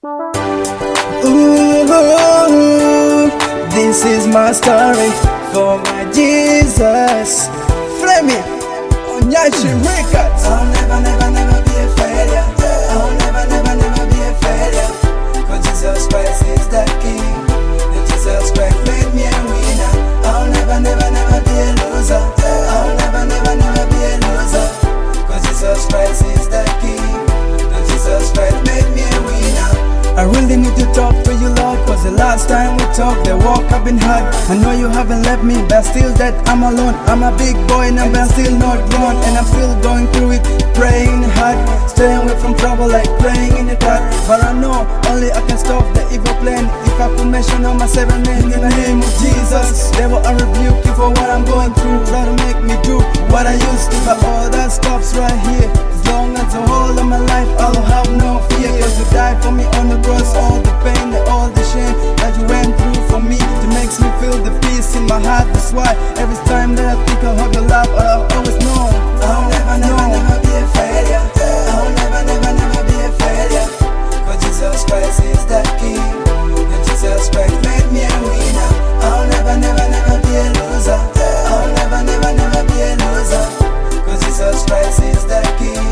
Ooh, this is my story for my Jesus. Fleming on Nyashi Records. I'll never, never, never be a failure. I'll never, never, never be a failure. Cause Jesus Christ is the King. The Jesus Christ made me a winner. I'll never, never, never be a loser. I'll never, never, never be a loser. Cause Jesus Christ is the King. The Jesus Christ made me a winner. I really need to talk to you, Lord, cause the last time we talked, the walk have been hard. I know you haven't left me, but still that I'm alone. I'm a big boy and I'm still not grown, and I'm still going through it, praying hard, staying away from trouble like praying in the dark. But I know only I can stop the evil plan if I could mention all my 7 names in the name of Jesus. Devil, I rebuke you for what I'm going through. Try to make me do what I used to, but all that stops right here. As long as the whole of my life, I'll have no fear, cause you died for me on the cross. All the pain and all the shame that you went through for me, it makes me feel the peace in my heart. That's why every time that I think I'll have your love, I'll always know I'll never, never, never be a failure. I'll never, never, never be a failure. Cause Jesus Christ is the King. And Jesus Christ made me a winner. I'll never, never, never be a loser. I'll never, never, never be a loser. Cause Jesus Christ is the King.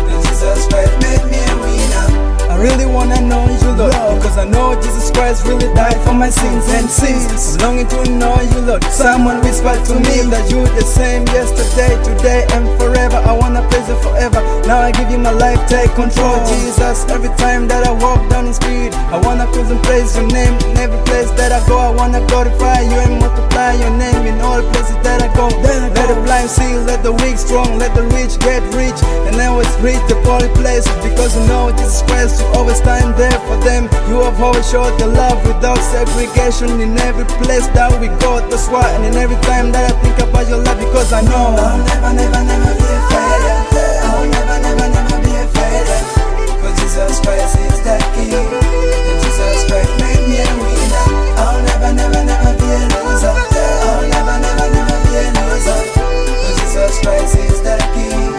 And Jesus Christ made me a winner. I really wanna know you, Lord, because I know Jesus Christ really died for my sins and sins. I'm longing to know you, Lord. Someone whispered to me that you're the same yesterday, today, and forever. I wanna praise you forever. Now I give you my life, take control, Jesus. Every time that I walk down in spirit, I wanna praise and praise your name. In every place that I go, I wanna glorify you and multiply your name in all places that I go. Let the blind see, let the weak strong, let the rich get rich, and always reach the holy places, because you know Jesus Christ, you always stand there for them. You have always showed the love without segregation in every place that we go. That's why, and in every time that I think about your love, because I know I'll never, never, never be a failure. I'll never, never, never be a failure. Cause Jesus Christ is the King. And Jesus Christ made me a winner. I'll never, never, never be a loser. I'll never, never, never be a loser. Cause Jesus Christ is the King.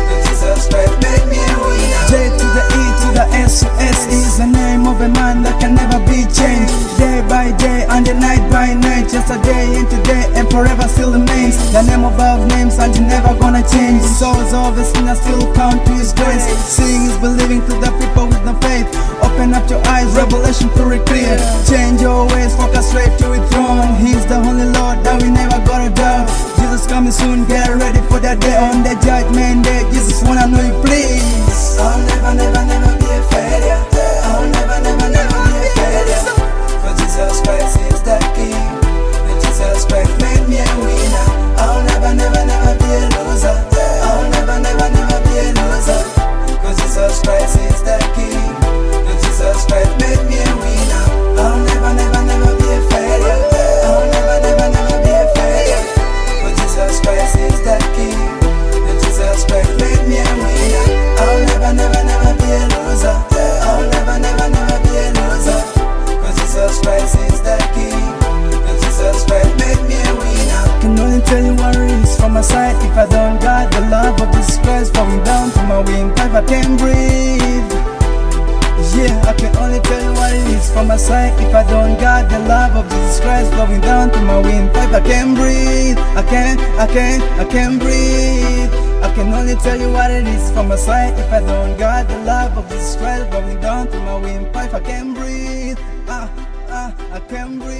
And Jesus Christ made me a winner. J to the E to the S, S is the name of a man that can never be changed. Day by day and the night by night, just a day into day and forever still remains. The name above names and you're never gonna change. Souls of a sinner still count to his grace. Seeing is believing to the people with no faith. Open up your eyes, revelation pretty clear. Change your ways, focus straight to his throne. He's the only Lord that we never gotta doubt. Jesus coming soon, get ready for that day. On the judgment day, Jesus wanna know you please. I'll never, never, never be a failure. I'll never, never, never be a failure. Cause Jesus Christ is the King. And Jesus Christ made me a winner. I'll never, never, never be a loser. I'll never, never, never be a loser. Cause Jesus Christ is the King. And Jesus Christ made me a winner. I'll never, never, never be a failure. I'll never, never, never be a failure. Cause Jesus Christ is the King. And Jesus Christ made me a winner. I'll never, never, never be a loser. I'll never, never, never be a loser. Cause Jesus Christ is the King. And Jesus Christ made me a winner. Can only tell you what it is from my side. If I don't got the love of Jesus Christ falling down to my windpipe, I can't breathe. Yeah, I can only tell you what it is from my side. If I don't got the love of Jesus Christ flowing down to my windpipe, I can't breathe. I can't breathe. I can only tell you what it is from my side. If I don't got the love of Jesus Christ flowing down to my windpipe, I can't breathe. I can't breathe.